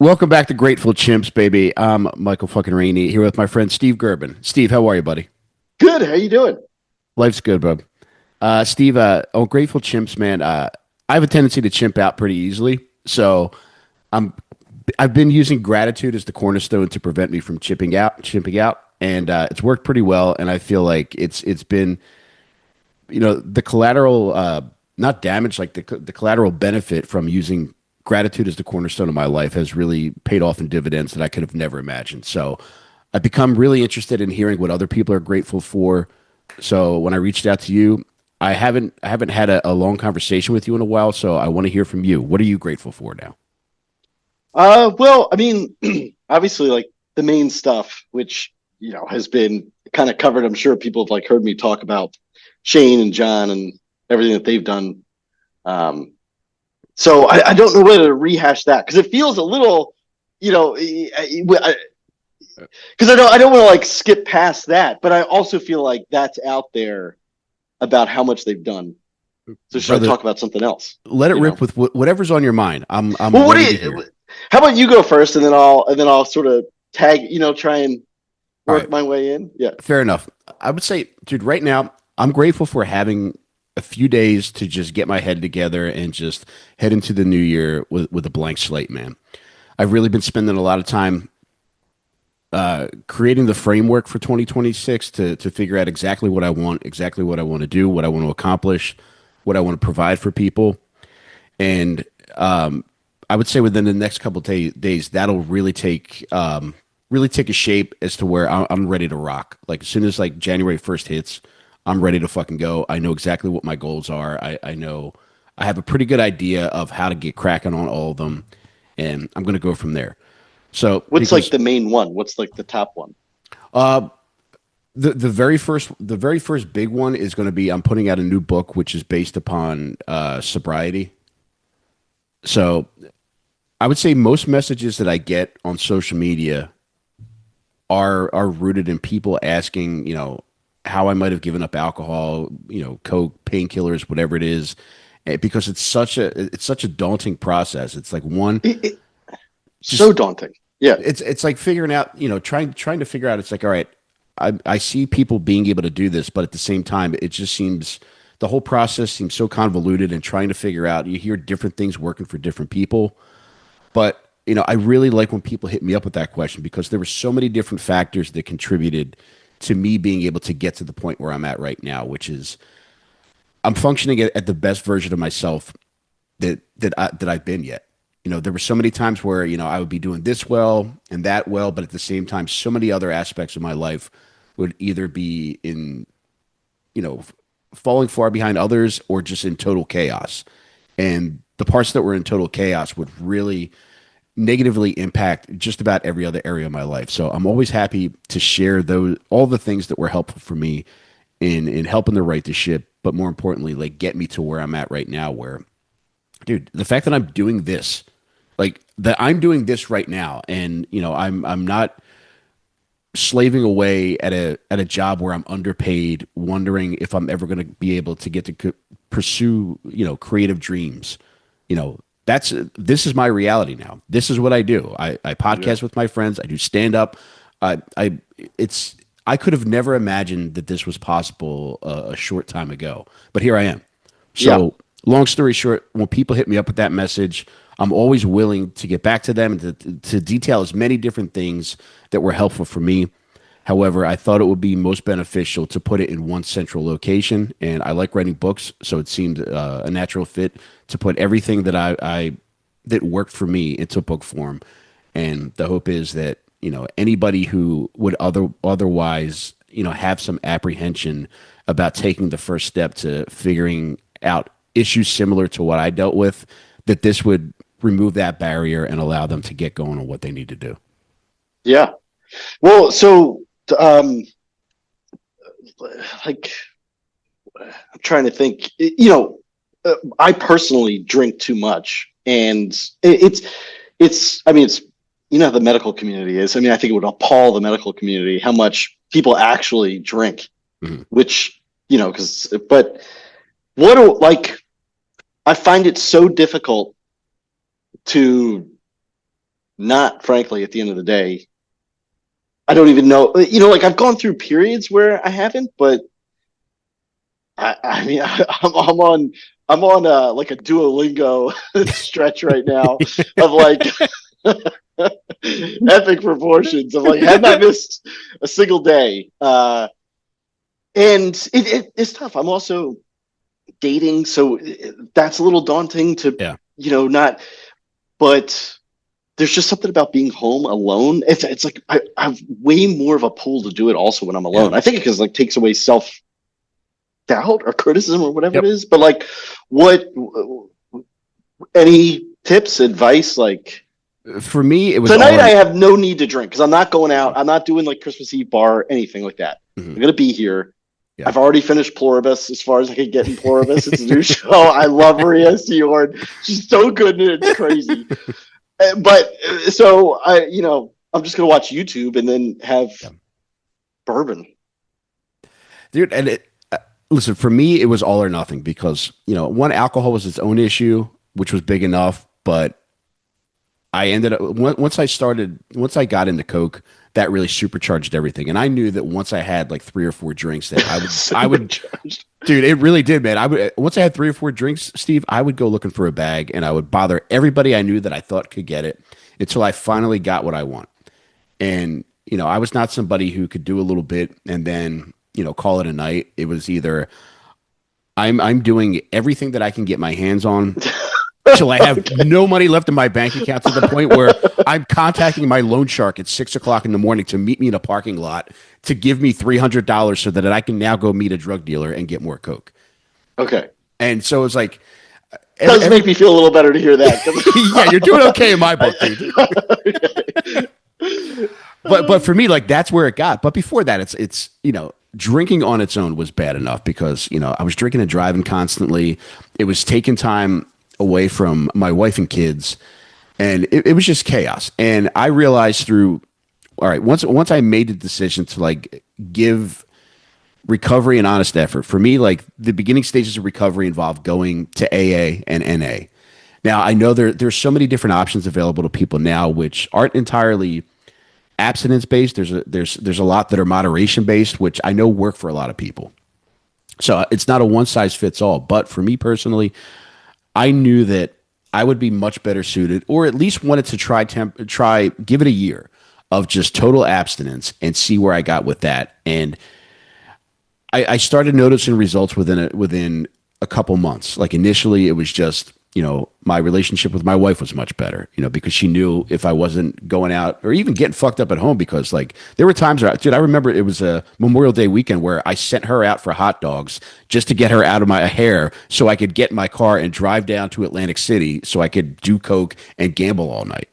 Welcome back to Grateful Chimps, baby. I'm Michael fucking Rainey here with my friend Steve Gerben. Steve, how are you, buddy? Good. How you doing? Life's good, bub. Steve, on Grateful Chimps, man, I have a tendency to chimp out pretty easily. So I'm I've been using gratitude as the cornerstone to prevent me from chimping out, and it's worked pretty well. And I feel like it's been the collateral, not damage, like the collateral benefit from using gratitude as the cornerstone of my life has really paid off in dividends that I could have never imagined. So I've become really interested in hearing what other people are grateful for. So when I reached out to you, I haven't had a long conversation with you in a while, so I want to hear from you. What are you grateful for now? Well, I mean, obviously, like the main stuff, which has been kind of covered. I'm sure people have like heard me talk about Shane and John and everything that they've done. Um, so I don't know whether to rehash that because it feels a little, because I don't want to like skip past that, but I also feel like that's out there about how much they've done. So should I Brother, talk about something else? let it You know. rip with whatever's on your mind. I'm Well, what do ready to hear. you? How about you go first, and then I'll sort of tag, try and All work right, my way in. Yeah. fair enough. I would say, dude, right now, I'm grateful for having a few days to just get my head together and just head into the new year with a blank slate, man. I've really been spending a lot of time creating the framework for 2026 to figure out exactly what I want to do, what I want to accomplish, what I want to provide for people. And I would say within the next couple days, that'll really take a shape as to where I'm ready to rock. Like as soon as like January 1st hits, I'm ready to fucking go. I know exactly what my goals are. I know I have a pretty good idea of how to get cracking on all of them, and I'm gonna go from there. So What's like because the main one? What's like the top one? uh, the very first big one is going to be I'm putting out a new book which is based upon sobriety. So I would say most messages that I get on social media are rooted in people asking, how I might have given up alcohol, coke, painkillers, whatever it is, because it's such a daunting process. It's like one It, so just daunting. Yeah. it's like figuring out, trying to figure out. It's like, all right, I see people being able to do this, but at the same time, it just seems the whole process seems so convoluted and trying to figure out. You hear different things working for different people, but I really like when people hit me up with that question because there were so many different factors that contributed to me being able to get to the point where I'm at right now, which is I'm functioning at the best version of myself that I've been yet. There were so many times where I would be doing this well and that well, but at the same time, so many other aspects of my life would either be in you know falling far behind others or just in total chaos. And the parts that were in total chaos would really negatively impact just about every other area of my life. So I'm always happy to share those all the things that were helpful for me in helping to right the ship, but more importantly, like get me to where I'm at right now. Where, dude, the fact that I'm doing this, like that I'm doing this right now, and I'm not slaving away at a job where I'm underpaid, wondering if I'm ever going to be able to get to pursue creative dreams. That's this is my reality now. This is what I do. I Yeah. podcast with my friends. I do stand up. I it's I could have never imagined that this was possible a short time ago, but here I am. Yeah. So, long story short, when people hit me up with that message, I'm always willing to get back to them and to detail as many different things that were helpful for me. However, I thought it would be most beneficial to put it in one central location. And I like writing books, so it seemed a natural fit to put everything I that worked for me into book form. And the hope is that anybody who would otherwise have some apprehension about taking the first step to figuring out issues similar to what I dealt with, that this would remove that barrier and allow them to get going on what they need to do. Yeah. Well, so um, like I'm trying to think. I personally drink too much, and it's. I mean, it's how the medical community is. I mean, I think it would appall the medical community how much people actually drink, Mhm. which because but what do like I find it so difficult to not frankly at the end of the day. I don't even know. Like I've gone through periods where I haven't, but I mean, I'm on like a Duolingo stretch right now of like epic proportions of like have not missed a single day. And it's tough. I'm also dating, so that's a little daunting to Yeah. not. But there's just something about being home alone. It's like I have way more of a pull to do it also when I'm Yeah. alone. I think because like takes away self doubt or criticism or whatever it Yep. is. But like, what any tips, advice? Like For me, it was all tonight, I or have no need to drink because I'm not going yeah. out. I'm not doing like Christmas Eve bar, anything like that. I'm Mhm. gonna be here. Yeah. I've already finished Pluribus as far as I can get in Pluribus. It's a new show. I love Maria Stewart. She's so good and it's crazy. But so I'm just gonna watch YouTube and then have Yeah. bourbon. Dude, and listen, for me, it was all or nothing because, one, alcohol was its own issue, which was big enough, but I ended up once I got into Coke, that really supercharged everything. And I knew that once I had like three or four drinks, that I would, Supercharged. dude, it really did, man. I would once I had three or four drinks, Steve, I would go looking for a bag and I would bother everybody I knew that I thought could get it until I finally got what I want. And I was not somebody who could do a little bit and then call it a night. It was either I'm doing everything that I can get my hands on till I have Okay. no money left in my bank account to the point where I'm contacting my loan shark at 6 o'clock in the morning to meet me in a parking lot to give me $300 so that I can now go meet a drug dealer and get more coke. Okay. And so it's like Does make me feel a little better to hear that. yeah, you're doing okay in my book, dude. But for me, like that's where it got. But before that, it's drinking on its own was bad enough because I was drinking and driving constantly. It was taking time away from my wife and kids, and it was just chaos. And I realized through all right once I made the decision to like give recovery an honest effort. For me, like the beginning stages of recovery involved going to AA and NA. Now I know there's so many different options available to people now, which aren't entirely abstinence based. There's a lot that are moderation based, which I know work for a lot of people. So it's not a one size fits all. But for me personally, I knew that I would be much better suited, or at least wanted to try give it a year of just total abstinence and see where I got with that. And I started noticing results within a couple months. Like initially, it was just my relationship with my wife was much better. Because she knew if I wasn't going out or even getting fucked up at home. Because like there were times where, dude, I remember it was a Memorial Day weekend where I sent her out for hot dogs just to get her out of my hair so I could get in my car and drive down to Atlantic City so I could do coke and gamble all night.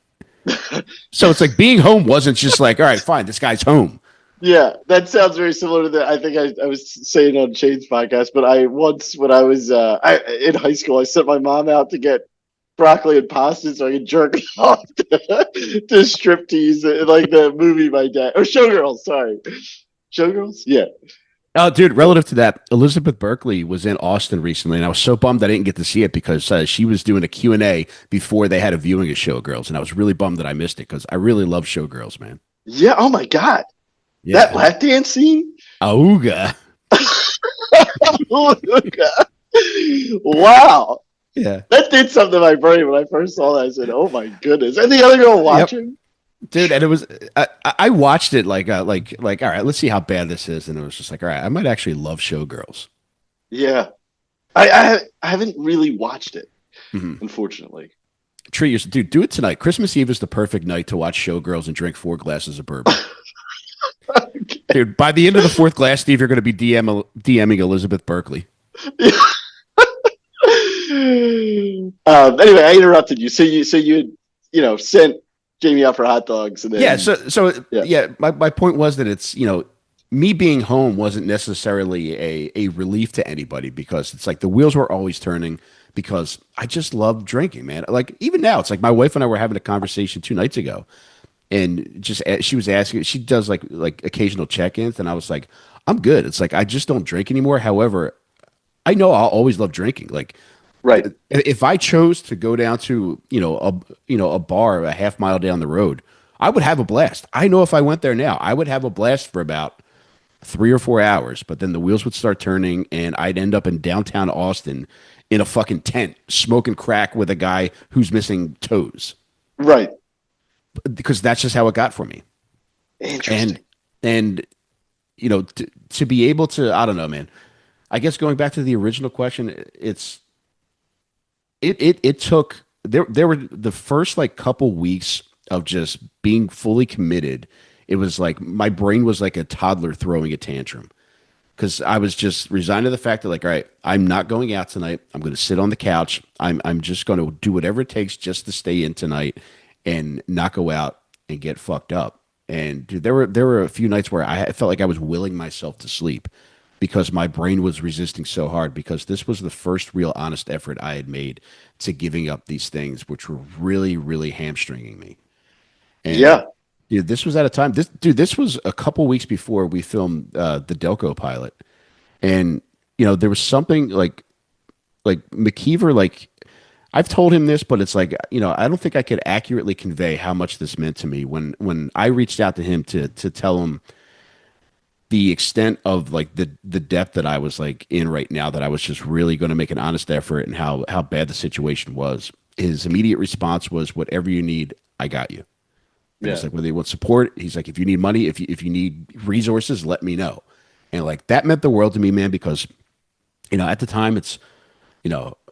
So it's like being home wasn't just like, all right, fine, this guy's home. Yeah, that sounds very similar to the. I think I was saying on Shane's podcast, but I once when I was in high school, I sent my mom out to get broccoli and pasta so I could jerk off to striptease like the movie my dad or Showgirls. Sorry, Showgirls. Yeah. Oh, dude, relative to that, Elizabeth Berkley was in Austin recently, and I was so bummed I didn't get to see it because she was doing a Q&A before they had a viewing of Showgirls, and I was really bummed that I missed it because I really love Showgirls, man. Yeah. Oh my God, that Yeah. lap dance scene. Auga. Wow. Yeah. That did something to my brain when I first saw that. I said, "Oh my goodness!" And the other girl Yep. watching. Dude, and it was I watched it like all right, let's see how bad this is, and it was just like all right, I might actually love Showgirls. Yeah, I haven't really watched it, Mm-hmm. unfortunately. Treat yourself, dude. Do it tonight. Christmas Eve is the perfect night to watch Showgirls and drink 4 glasses of bourbon. Okay. Dude, by the end of the fourth glass, Steve, you're going to be DMing Elizabeth Berkley. Anyway, I interrupted you. So you sent Jamie out for hot dogs, and Yeah, then yeah, yeah, my point was that it's, me being home wasn't necessarily a relief to anybody because it's like the wheels were always turning because I just love drinking, man. Like even now, it's like my wife and I were having a conversation 2 nights ago and just she was asking, she does like occasional check-ins and I was like, I'm good. It's like I just don't drink anymore. However, I know I'll always love drinking. Like Right. If I chose to go down to, a bar a half mile down the road, I would have a blast. I know if I went there now, I would have a blast for about 3 or 4 hours, but then the wheels would start turning and I'd end up in downtown Austin in a fucking tent smoking crack with a guy who's missing toes, Right. because that's just how it got for me. And Interesting. and to be able to, I don't know, man. I guess going back to the original question, it took, there were the first like couple weeks of just being fully committed. It was like my brain was like a toddler throwing a tantrum, because I was just resigned to the fact that, like, all right, I'm not going out tonight. I'm going to sit on the couch. I'm just going to do whatever it takes just to stay in tonight and not go out and get fucked up. And dude, there were a few nights where I felt like I was willing myself to sleep because my brain was resisting so hard, because this was the first real honest effort I had made to giving up these things which were really, really hamstringing me. And Yeah. this was at a time. This was a couple weeks before we filmed the Delco pilot, and there was something like McKeever. Like, I've told him this, but it's like, I don't think I could accurately convey how much this meant to me when I reached out to him to tell him the extent of like the depth that I was like in right now, that I was just really going to make an honest effort, and how bad the situation was. His immediate response was, "Whatever you need, I got you." And Yeah. it's like, whether you want support, he's like, if you need money, if you need resources, let me know. And like that meant the world to me, man, because at the time, it's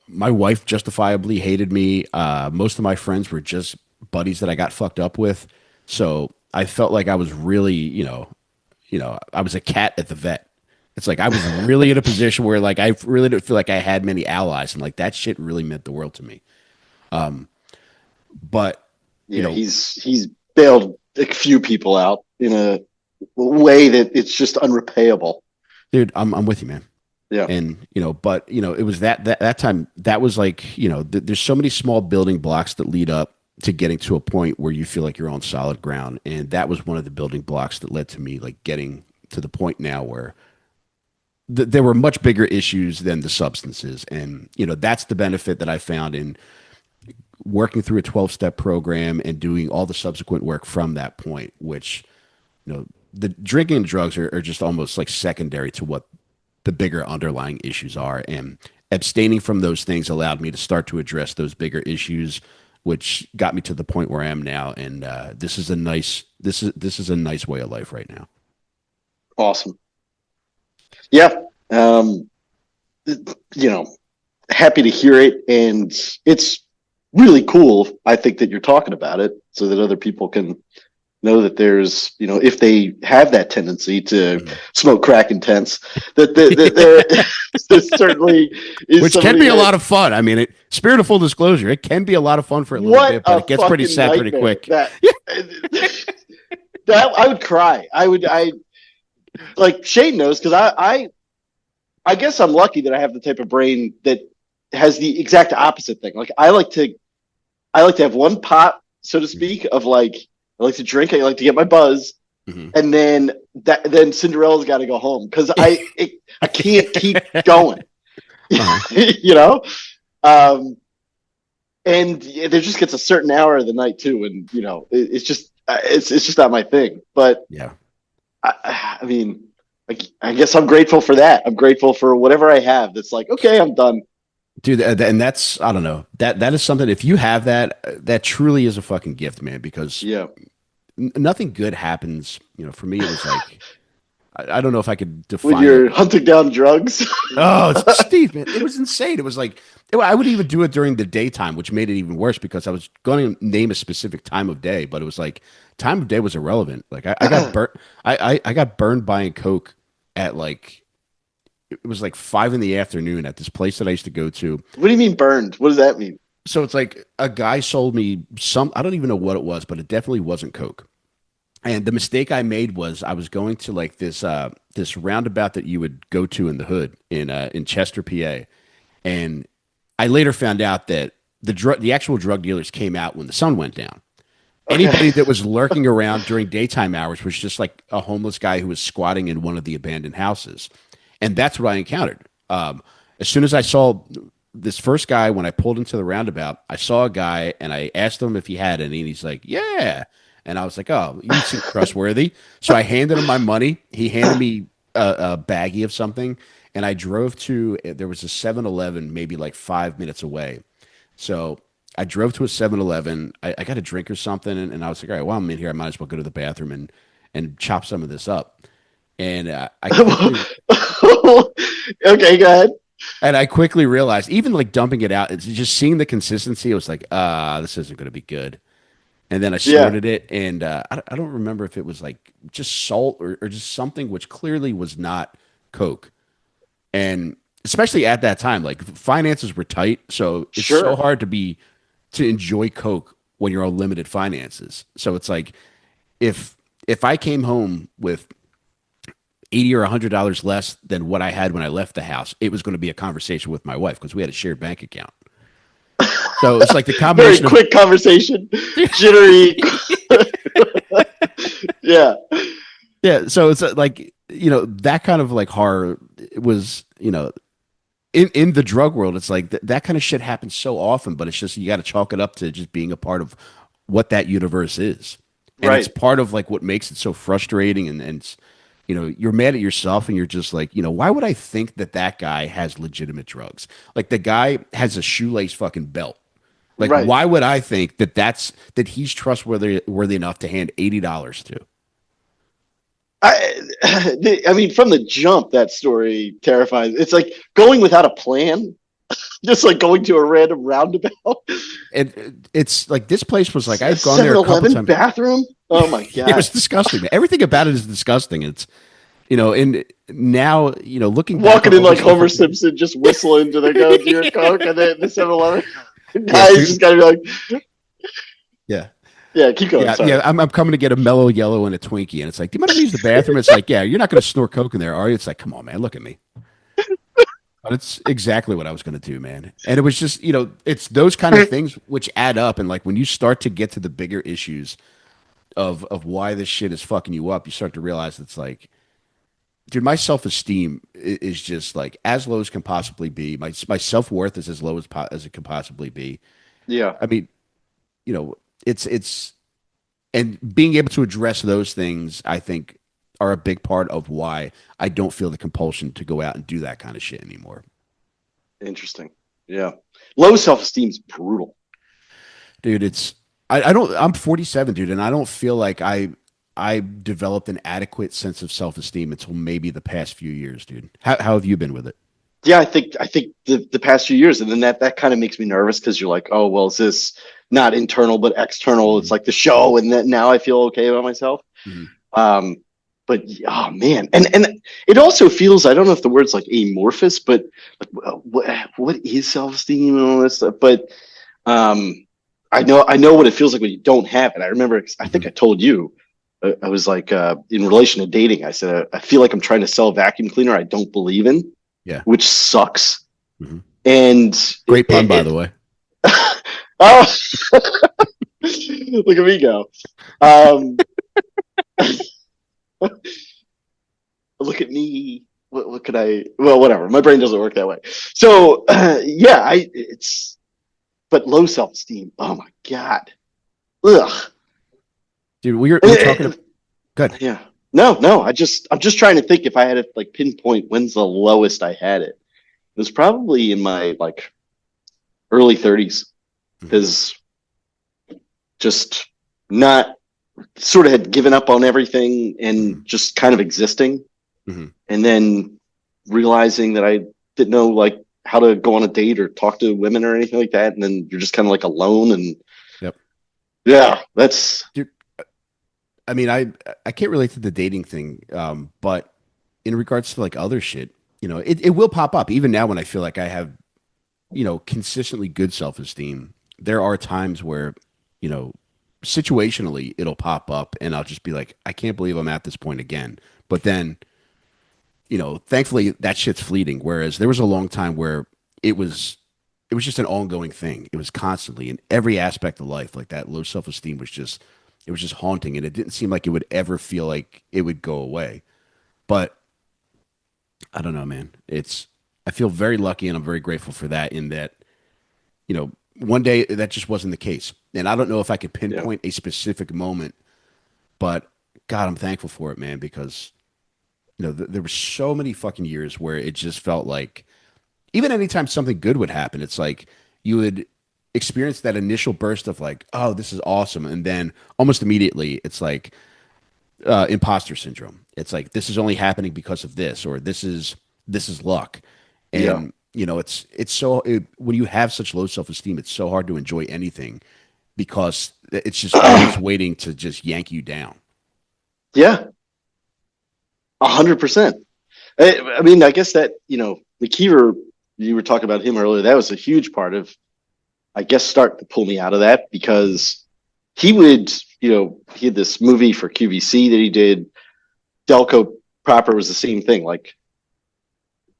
my wife justifiably hated me. Most of my friends were just buddies that I got fucked up with, so I felt like I was really, I was a cat at the vet. It's like I was really in a position where like I really didn't feel like I had many allies, and like that shit really meant the world to me. But you Yeah. know, He's bailed a few people out in a way that it's just unrepayable. dude, I'm with you, man. Yeah. And but it was that time, that was like, there's so many small building blocks that lead up to getting to a point where you feel like you're on solid ground, and that was one of the building blocks that led to me like getting to the point now where there were much bigger issues than the substances. And that's the benefit that I found in working through a 12-step program and doing all the subsequent work from that point, which the drinking and drugs are just almost like secondary to what the bigger underlying issues are. And abstaining from those things allowed me to start to address those bigger issues, which got me to the point where I am now. And this is a nice way of life right now. Awesome. Yeah. Um, you know, happy to hear it. And it's really cool, I think, that you're talking about it so that other people can know that there's, if they have that tendency to Mhm. smoke crack in tents, there certainly is Which can somebody be a that, lot of fun. I mean, spirit of full disclosure, it can be a lot of fun for a little what bit, but a it gets pretty fucking sad pretty nightmare quick. that, that I would cry. I like Shane knows, because I guess I'm lucky that I have the type of brain that has the exact opposite thing. Like I like to have one pot, so to speak, of like, I like to drink, I like to get my buzz, Mhm. and then Cinderella's got to go home because I can't keep going, Uh-huh. you know. Um, and there just gets a certain hour of the night too, and it's just not my thing. But Yeah. I mean, I guess I'm grateful for that. I'm grateful for whatever I have. That's like, okay, I'm done. Dude, and that's, I don't know. That is something, if you have that, that truly is a fucking gift, man, because Yeah. nothing good happens. For me, it was like, I don't know if I could When define it. you're hunting down drugs. Oh, Steve, man, it was insane. It was like, I would even do it during the daytime, which made it even worse because I was going to name a specific time of day, but it was like time of day was irrelevant. Like I got burnt. I got burned buying coke at like, it was like 5 in the afternoon at this place that I used to go to. What do you mean burned? What does that mean? So it's like a guy sold me some, I don't even know what it was, but it definitely wasn't coke. And the mistake I made was I was going to like this roundabout that you would go to in the hood in Chester, PA. And I later found out that the actual drug dealers came out when the sun went down. Okay. Anybody that was lurking around during daytime hours was just like a homeless guy who was squatting in one of the abandoned houses. And that's what I encountered. As soon as I saw this first guy, when I pulled into the roundabout, I saw a guy and I asked him if he had any, and he's like, "Yeah." And I was like, "Oh, you seem trustworthy." So I handed him my money. He handed me a baggie of something, and I drove to. There was a 7-Eleven maybe like 5 minutes away. So I drove to a 7-Eleven. I got a drink or something, and I was like, "All right, while I'm in here, I might as well go to the bathroom and chop some of this up." And I quickly Okay, go ahead. I quickly realized, even like dumping it out, it's just seeing the consistency. It was like, this isn't going to be good. And then I Yeah, snorted it, and I don't remember if it was like just salt or just something, which clearly was not Coke. And especially at that time, like finances were tight, so it's so sure. hard to enjoy Coke when you're on limited finances. So it's like if if I came home with 80 or $100 less than what I had when I left the house, it was going to be a conversation with my wife because we had a shared bank account. So it's like the Very combination of quick conversation, jittery. Yeah, yeah. So it's like that kind of like horror was in the drug world. It's like that kind of shit happens so often, but it's just you got to chalk it up to just being a part of what that universe is, and it's right, part of like what makes it so frustrating. And you're mad at yourself, and you're just like, why would I think that that guy has legitimate drugs? Like the guy has a shoelace fucking belt. Like, right. why would I think that he's trustworthy worthy enough to hand $80 to? I, I mean, from the jump, that story terrifies. It's like going without a plan, just like going to a random roundabout. And it's like this place was like A I'd gone there a couple 7-Eleven times. bathroom. Oh my It was god! disgusting, man. Everything about it is disgusting. It's and now looking back Walking on in all the like stuff Homer I've done. Simpson, just whistling to the go to your Coke, and then the 7-Eleven Yeah, guys just gotta be like, yeah, yeah, keep going. yeah. Sorry. I'm coming to get a mellow yellow and a Twinkie, and it's like, do you mind if I use the bathroom? It's like, yeah, you're not going to snort coke in there, are you? It's like, come on, man, look at me. But it's exactly what I was going to do, man. And it was just, it's those kind of things which add up, and like when you start to get to the bigger issues of why this shit is fucking you up, you start to realize it's like, dude, my self esteem is just like as low as can possibly be. My self worth is as low as it can possibly be. Yeah, I mean, you know, it's and being able to address those things, I think, are a big part of why I don't feel the compulsion to go out and do that kind of shit anymore. interesting. Yeah, low self-esteem is brutal. Dude, I don't I'm 47, dude, and I don't feel like I developed an adequate sense of self esteem until maybe the past few years, dude. How have you been with it? Yeah, I think the past few years, and then that kind of makes me nervous because you're like, oh well, is this not internal but external? It's Hmm. like the show, and then now I feel okay about myself. Hmm. Um, but oh man, and it also feels, I don't know if the word's like amorphous, but like what is self-esteem and all this stuff. But um, I know what it feels like when you don't have it. I remember, I think Hmm. I told you. I was like, in relation to dating, I said, I feel like I'm trying to sell a vacuum cleaner I don't believe in, Yeah. which sucks. Hmm. And Great pun, by the way. oh, look at me go. Um, look at me. What could I? Well, whatever. My brain doesn't work that way. So yeah, it's but low self esteem. Oh my god. Ugh. Dude, we're talking Eh, about good. yeah. No. I'm just trying to think if I had to like pinpoint when's the lowest I had it. It was probably in my like early 30s Hmm. because just not sort of had given up on everything Hmm. and just kind of existing, Hmm. and then realizing that I didn't know like how to go on a date or talk to women or anything like that, and then you're just kind of like alone, and Yep. yeah, that's Dude, I mean, I can't relate to the dating thing, but in regards to like other shit, it will pop up even now when I feel like I have, consistently good self esteem. There are times where, you know, situationally it'll pop up and I'll just be like, I can't believe I'm at this point again. But then, thankfully that shit's fleeting. Whereas there was a long time where it was it was just an ongoing thing. It was constantly in every aspect of life. Like that low self esteem was just it was just haunting and it didn't seem like it would ever feel like it would go away. But I don't know, man. I feel very lucky and I'm very grateful for that in that, one day that just wasn't the case. And I don't know if I could Yeah. pinpoint a specific moment, but God, I'm thankful for it, man, because, there were so many fucking years where it just felt like even anytime something good would happen, it's like you would experience that initial burst of like, oh, this is awesome. And then almost immediately it's like imposter syndrome. It's like this is only happening because of this, or this is luck. Yeah. And when you have such low self-esteem, it's so hard to enjoy anything because it's just always waiting to just yank you down. Yeah. 100%. I mean, I guess that, McKeever, you were talking about him earlier. That was a huge part of, I guess, start to pull me out of that because he would, he had this movie for QVC that he did. Delco proper was the same thing. Like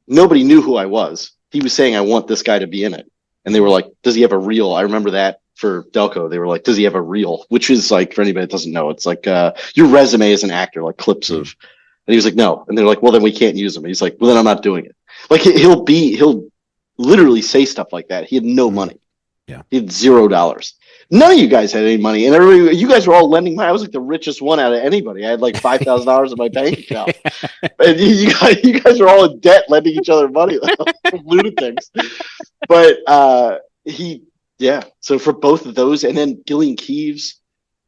nobody knew who I was. He was saying, I want this guy to be in it. And they were like, does he have a reel? I remember that for Delco. They were like, does he have a reel? Which is like, for anybody that doesn't know, it's like your resume as an actor, like clips Mm. of. And he was like, no. And they're like, well, then we can't use him. He's like, well, then I'm not doing it. Like he'll literally say stuff like that. He had no Mm. money. Yeah. He had $0. None of you guys had any money, and everybody, you guys were all lending money. I was like the richest one out of anybody. I had like $5,000 in my bank account, and you guys are all in debt, lending each other money, like lunatics. But yeah. So for both of those, and then Gillian Keeves,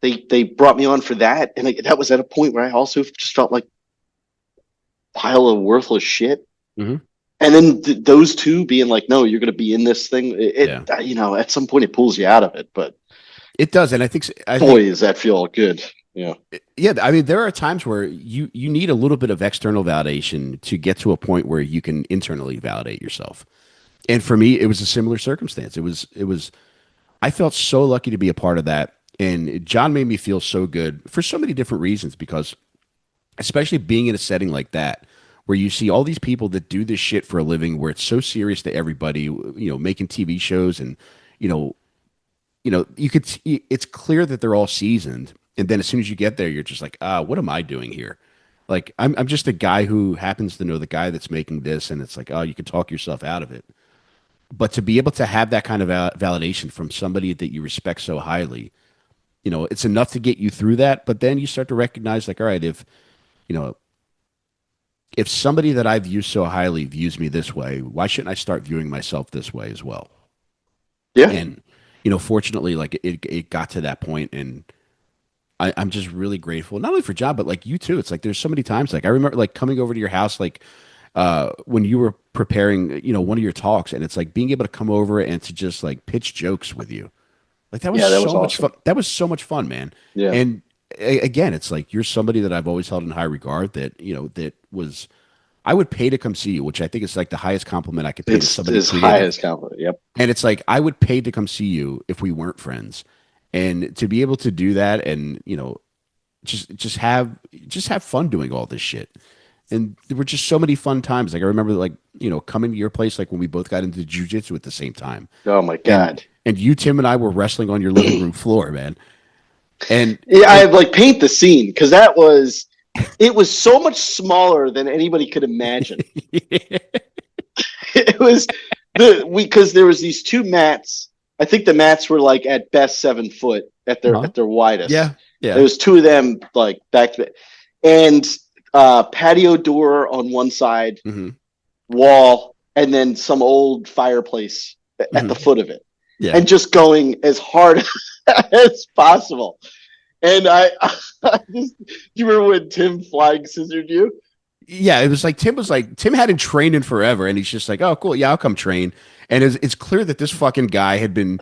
they brought me on for that, and that was at a point where I also just felt like pile of worthless shit. Mhm. And then those two being like, no, you're going to be in this thing. Yeah. At some point it pulls you out of it. But It does, and I think boy, does that feel good. Yeah. yeah. I mean, there are times where you need a little bit of external validation to get to a point where you can internally validate yourself. And for me, it was a similar circumstance. It was. I felt so lucky to be a part of that, and John made me feel so good for so many different reasons because especially being in a setting like that where you see all these people that do this shit for a living where it's so serious to everybody, making TV shows and you know it's clear that they're all seasoned, and then as soon as you get there you're just like, what am I doing here? Like I'm just a guy who happens to know the guy that's making this, and it's like, oh, you can talk yourself out of it. But to be able to have that kind of validation from somebody that you respect so highly, it's enough to get you through that. But then you start to recognize, like, all right, you know if somebody that I view so highly views me this way, why shouldn't I start viewing myself this way as well? Yeah. And fortunately, like it got to that point, and I'm just really grateful, not only for John, but like you too. It's like there's so many times, like I remember like coming over to your house, like when you were preparing, one of your talks, and it's like being able to come over and to just like pitch jokes with you. Like that was Yeah. That was so much awesome. fun. That was so much fun, man. Yeah. And again, it's like you're somebody that I've always held in high regard. That was I would pay to come see you, which I think is like the highest compliment I could pay to It's somebody as high creative. as compliment. Yep. And it's like I would pay to come see you if we weren't friends, and to be able to do that, and just have fun doing all this shit. And there were just so many fun times. Like I remember, like coming to your place, like when we both got into jujitsu at the same time, Oh my and God. you, Tim, and I were wrestling on your living room floor, man. And Yeah. I and have like paint the scene because it was so much smaller than anybody could imagine. It was because there was these two mats. I think the mats were like at best 7 foot at their uh-huh. widest. Yeah, yeah. There was two of them like back to and patio door on one side, Hmm. wall, and then some old fireplace at the Hmm. foot of it, Yeah. and just going as hard as possible. And I just, do you remember when Tim flying scissored you? Yeah, it was like Tim hadn't trained in forever, and he's just like, oh, cool, yeah, I'll come train. And it's clear that this fucking guy had been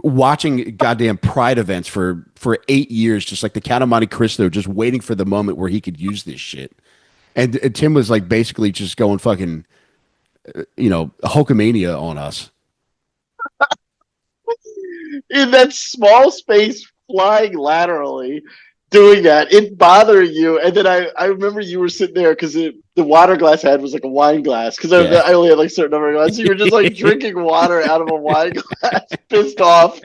watching goddamn pride events for 8 years, just like the Count of Monte Cristo, just waiting for the moment where he could use this shit. And Tim was like basically just going fucking, Hulkamania on us. In that small space flying laterally doing that, it bothering you. And then I remember you were sitting there because the water glass I had was like a wine glass because Yeah. I only had like a certain number of glasses. You were just like drinking water out of a wine glass, pissed off.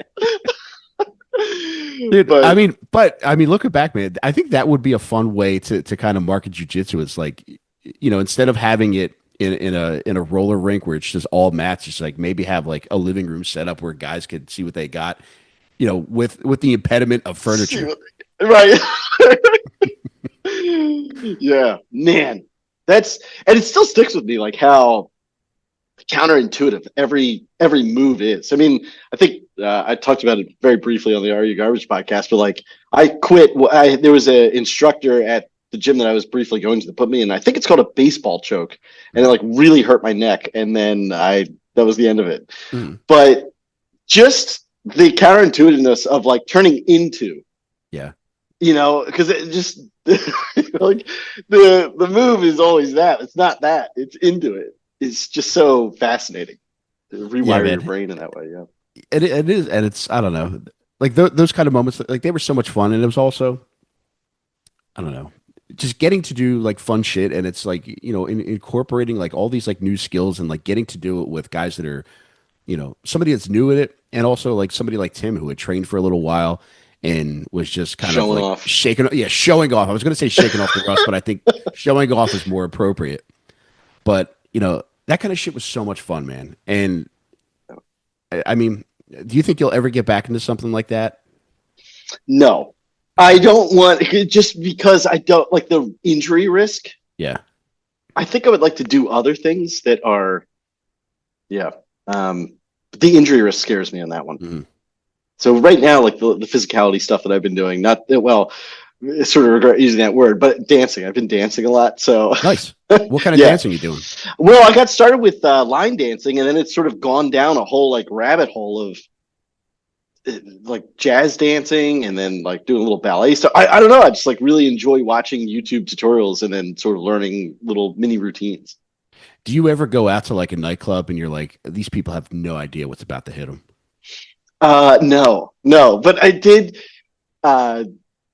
Dude, But I mean, looking back, man, I think that would be a fun way to kind of market jujitsu. It's like, instead of having it in a roller rink where it's just all mats. Just like maybe have like a living room set up where guys could see what they got, with the impediment of See furniture. what- Right. Yeah, man. That's and it still sticks with me like how counterintuitive every move is. I mean, I think I talked about it very briefly on the Are You Garbage podcast, but like I quit. There was an instructor at the gym that I was briefly going to that put me in. I think it's called a baseball choke, and it like really hurt my neck. And then that was the end of it. Mm, But just the counterintuitiveness of like turning into, yeah. because it just like the move is always that. It's not that. It's into it. It's just so fascinating to Yeah, rewire your man. brain in that way. Yeah. It is, and it's I don't know, like those kind of moments, like they were so much fun, and it was also I don't know, just getting to do like fun shit, and it's like incorporating like all these like new skills and like getting to do it with guys that are somebody that's new at it, and also like somebody like Tim who had trained for a little while and was just kind of Showing like off. showing off. I was going to say shaking off the rust, but I think showing off is more appropriate. But that kind of shit was so much fun, man. And I mean, do you think you'll ever get back into something like that? No, I don't want just because I don't like the injury risk. Yeah. I think I would like to do other things that are, yeah. The injury risk scares me on that one. Mhm. So right now, like the physicality stuff that I've been doing, not well, I sort of regret using that word, but dancing. I've been dancing a lot. So Nice. What kind of yeah. dancing you doing? Well, I got started with line dancing, and then it's sort of gone down a whole like rabbit hole of like jazz dancing, and then like doing a little ballet stuff. I don't know. I just like really enjoy watching YouTube tutorials and then sort of learning little mini routines. Do you ever go out to like a nightclub and you're like, these people have no idea what's about to hit them? No, no, but I did uh,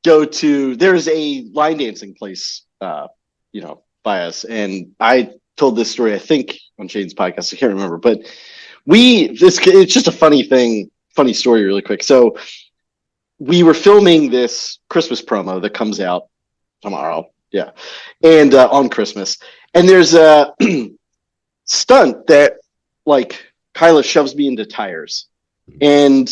go to. There's a line dancing place, by us, and I told this story. I think on Shane's podcast. I can't remember, but it's just a funny story, really quick. So we were filming this Christmas promo that comes out tomorrow. Yeah, and on Christmas, and there's a stunt that like Kyla shoves me into tires, and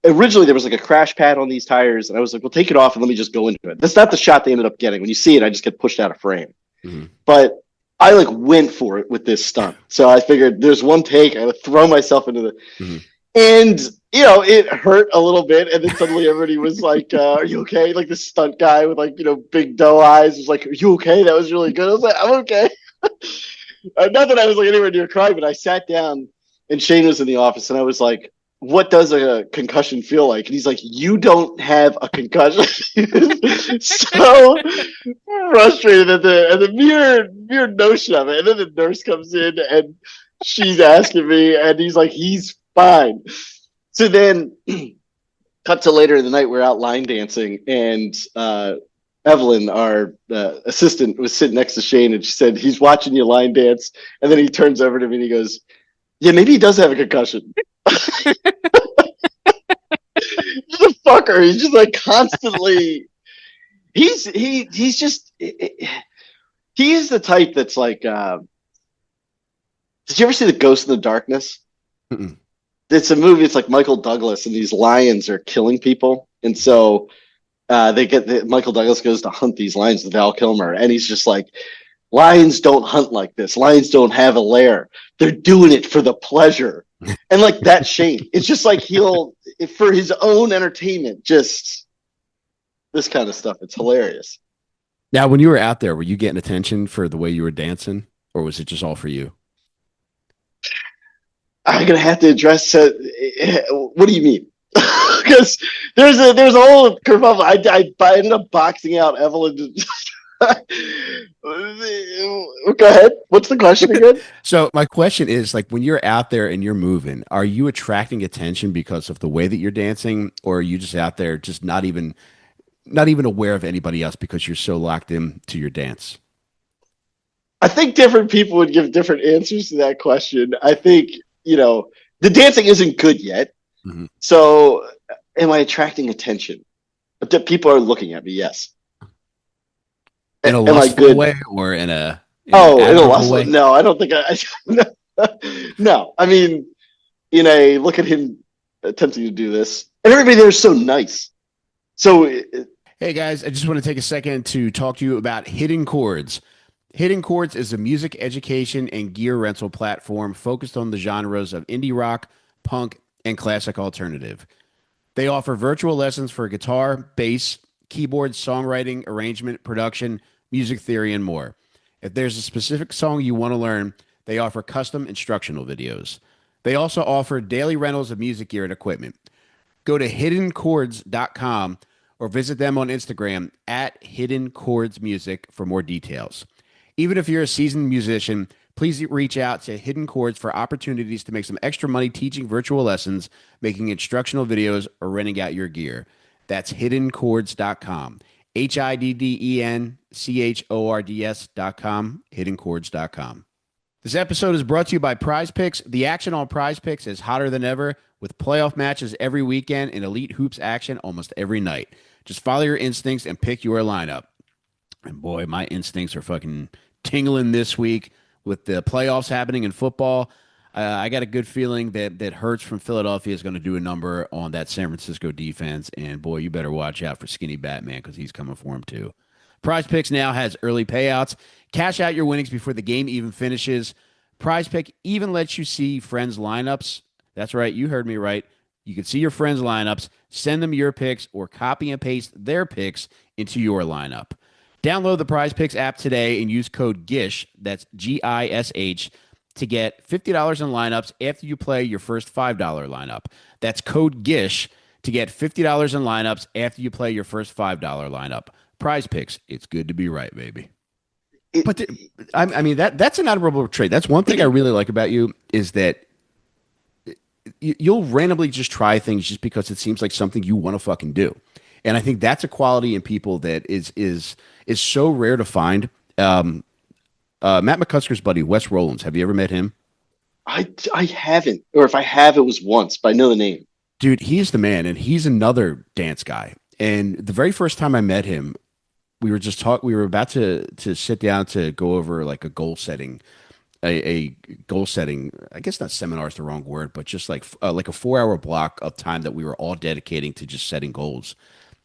originally there was like a crash pad on these tires, and I was like, well, take it off and let me just go into it. That's not the shot they ended up getting. When you see it, I just get pushed out of frame. Mm-hmm. But I like went for it with this stunt. So I figured there's one take, I would throw myself into the Mm-hmm. and it hurt a little bit, and then suddenly everybody was like, "Are you okay?" Like the stunt guy with like big doe eyes was like, "Are you okay?" That was really good. I was like, "I'm okay." Not that I was like anywhere near crying, but I sat down, and Shane was in the office, and I was like, "What does a concussion feel like?" And he's like, "You don't have a concussion." So frustrated at the mere notion of it, and then the nurse comes in and she's asking me, and he's like, "He's fine." So then, cut to later in the night, we're out line dancing, and Evelyn, our assistant, was sitting next to Shane, and she said, "He's watching you line dance." And then he turns over to me and he goes, "Yeah, maybe he does have a concussion." He's a fucker. He's just like constantly. He's just he's the type that's like. Did you ever see the Ghost in the Darkness? Mm-mm. It's a movie. It's like Michael Douglas, and these lions are killing people, and so Michael Douglas goes to hunt these lions with Val Kilmer, and he's just like, lions don't hunt like this. Lions don't have a lair. They're doing it for the pleasure, and like that Shane, it's just like he'll for his own entertainment, just this kind of stuff. It's hilarious. Now, when you were out there, were you getting attention for the way you were dancing, or was it just all for you? I'm gonna have to address. What do you mean? Because there's a whole kerfuffle. I ended up boxing out Evelyn. Go ahead. What's the question again? So my question is like when you're out there and you're moving, are you attracting attention because of the way that you're dancing, or are you just out there just not even aware of anybody else because you're so locked in to your dance? I think different people would give different answers to that question. I think the dancing isn't good yet, Mhm. so am I attracting attention? But that people are looking at me. Yes. In a Am I lustful good? way or in a Oh, out in of a the less hallway? no, I don't think no. I mean, look at him attempting to do this, and everybody there is so nice. So Hey guys, I just want to take a second to talk to you about Hidden Chords. Hidden Chords is a music education and gear rental platform focused on the genres of indie rock, punk, and classic alternative. They offer virtual lessons for guitar, bass, keyboard, songwriting, arrangement, production, music theory, and more. If there's a specific song you want to learn, they offer custom instructional videos. They also offer daily rentals of music gear and equipment. Go to hiddenchords.com or visit them on Instagram at Hidden Chords Music for more details. Even if you're a seasoned musician, please reach out to Hidden Chords for opportunities to make some extra money teaching virtual lessons, making instructional videos, or renting out your gear. That's hiddenchords.com. HIDDENCHORDS.com, hiddenchords.com. This episode is brought to you by Prize Picks. The action on Prize Picks is hotter than ever with playoff matches every weekend and elite hoops action almost every night. Just follow your instincts and pick your lineup. And boy, my instincts are fucking tingling this week with the playoffs happening in football. I got a good feeling that Hurts from Philadelphia is going to do a number on that San Francisco defense. And boy, you better watch out for Skinny Batman because he's coming for him too. Prize Picks now has early payouts. Cash out your winnings before the game even finishes. Prize Pick even lets you see friends' lineups. That's right, you heard me right. You can see your friends' lineups, send them your picks, or copy and paste their picks into your lineup. Download the Prize Picks app today and use code GISH, that's GISH, to get $50 in lineups after you play your first $5 lineup. That's code GISH to get $50 in lineups after you play your first $5 lineup. Prize Picks, it's good to be right, baby. it, But I mean that's an admirable trait. That's one thing I really like about you is that you'll randomly just try things just because it seems like something you want to fucking do. And I think that's a quality in people that is so rare to find. Matt McCusker's buddy, Wes Rollins. Have you ever met him? I haven't, or if I have, it was once, but I know the name. Dude, he's the man, and he's another dance guy. And the very first time I met him, we were just talk. We were about to sit down to go over like a goal setting, a goal setting. I guess not seminar is the wrong word, but just like a 4 hour block of time that we were all dedicating to just setting goals.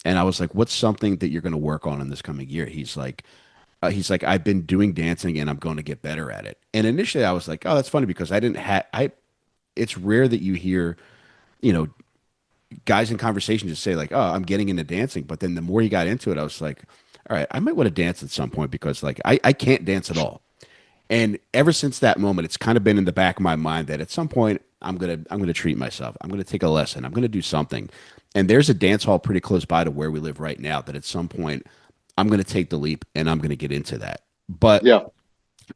And I was like, "What's something that you're going to work on in this coming year?" He's like, I've been doing dancing and I'm going to get better at it. And initially I was like, oh, that's funny because I didn't have, it's rare that you hear, you know, guys in conversation just say like, oh, I'm getting into dancing. But then the more he got into it, I was like, all right, I might want to dance at some point because like I can't dance at all. And ever since that moment, it's kind of been in the back of my mind that at some point I'm gonna treat myself. I'm gonna take a lesson. I'm gonna do something. And there's a dance hall pretty close by to where we live right now that at some point I'm gonna take the leap and I'm gonna get into that. But Yeah.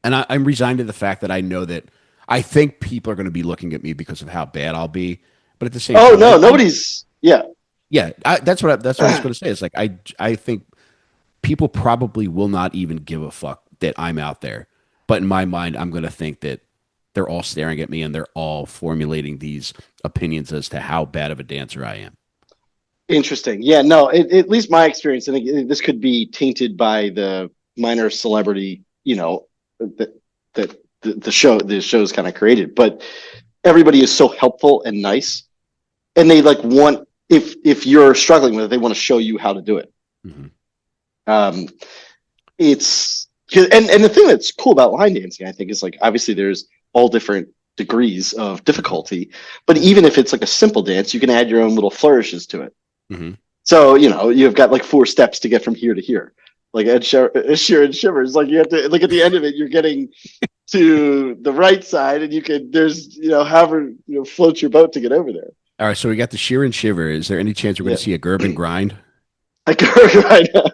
I'm resigned to the fact that I know that I think people are gonna be looking at me because of how bad I'll be. But at the same Oh time, no, nobody's. Yeah. yeah, that's what I was gonna say. It's like I think people probably will not even give a fuck that I'm out there. But in my mind, I'm going to think that they're all staring at me and they're all formulating these opinions as to how bad of a dancer I am. Interesting. Yeah. No. At least my experience, and this could be tainted by the minor celebrity, that the show's kind of created. But everybody is so helpful and nice, and they like want if you're struggling with it, they want to show you how to do it. Mm-hmm. Um, it's and the thing that's cool about line dancing, I think, is like obviously there's all different degrees of difficulty, but even if it's like a simple dance, you can add your own little flourishes to it. Mm-hmm. So you've got like 4 steps to get from here to here. Like Ed Sheeran shivers. Like you have to like at the end of it, you're getting to the right side, and there's however float your boat to get over there. All right, so we got the sheer and shiver. Is there any chance we're going Yeah. to see a Gerben grind? Like right now.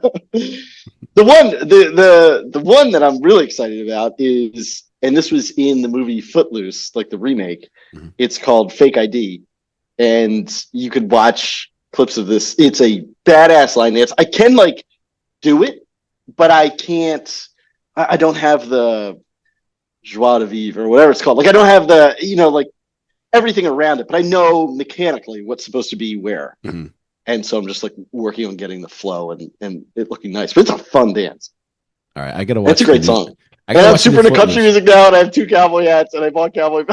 The one that I'm really excited about is, and this was in the movie Footloose, like the remake. Mm-hmm. It's called Fake ID, and you could watch clips of this. It's a badass line dance. I can like do it, but I can't. I don't have the joie de vivre or whatever it's called. Like I don't have the like everything around it, but I know mechanically what's supposed to be where. Mm-hmm. And so I'm just like working on getting the flow and it looking nice. But it's a fun dance. All right, I got to watch. It's a great song. I And gotta I'm watch it in super into country Footloose. music now, and I have two cowboy hats, and I bought cowboy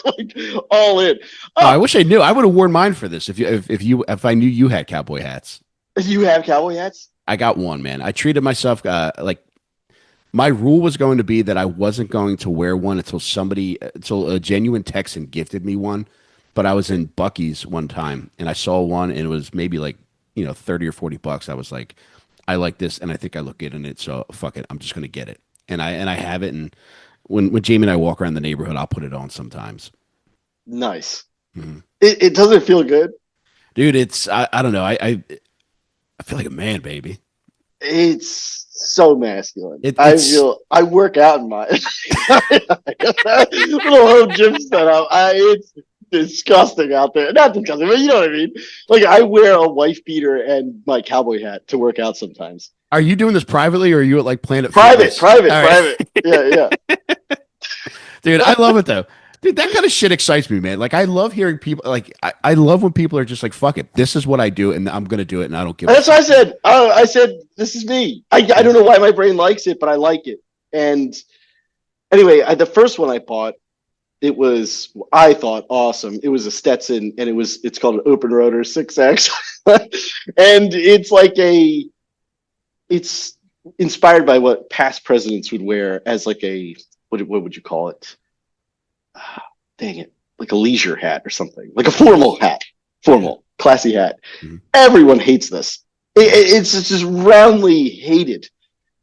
like all in. Oh, I Oh, wish I knew. I would have worn mine for this if I knew you had cowboy hats. you have cowboy hats? I got one, man. I treated myself like my rule was going to be that I wasn't going to wear one until a genuine Texan gifted me one. But I was in Bucky's one time and I saw one and it was maybe like, 30 or $40. I was like, I like this and I think I look good in it. So fuck it. I'm just going to get it. And I have it. And when Jamie and I walk around the neighborhood, I'll put it on sometimes. Nice. Mhm. It doesn't feel good. Dude, I don't know. I feel like a man, baby. It's so masculine. It, I it's feel I work out in my little home gym setup. It's disgusting out there. Not disgusting, but you know what I mean. Like I wear a wife beater and my cowboy hat to work out sometimes. Are you doing this privately or are you at like Planet Private, Fitness? private, All right. private. Yeah, Dude, I yeah. love it though. Dude, that kind of shit excites me, man. Like I love hearing people like I love when people are just like, fuck it. This is what I do and I'm gonna do it and I don't give And a that's what I shit. said. I said, this is me. I don't know why my brain likes it, but I like it. And anyway, the first one I bought, it was, I thought, awesome. It was a Stetson, and it's called an open rotor 6X. And it's inspired by what past presidents would wear as like what would you call it? Dang it. Like a leisure hat or something, like a formal hat, Yeah. formal, classy hat. Mhm. Everyone hates this. Mhm. It's just roundly hated.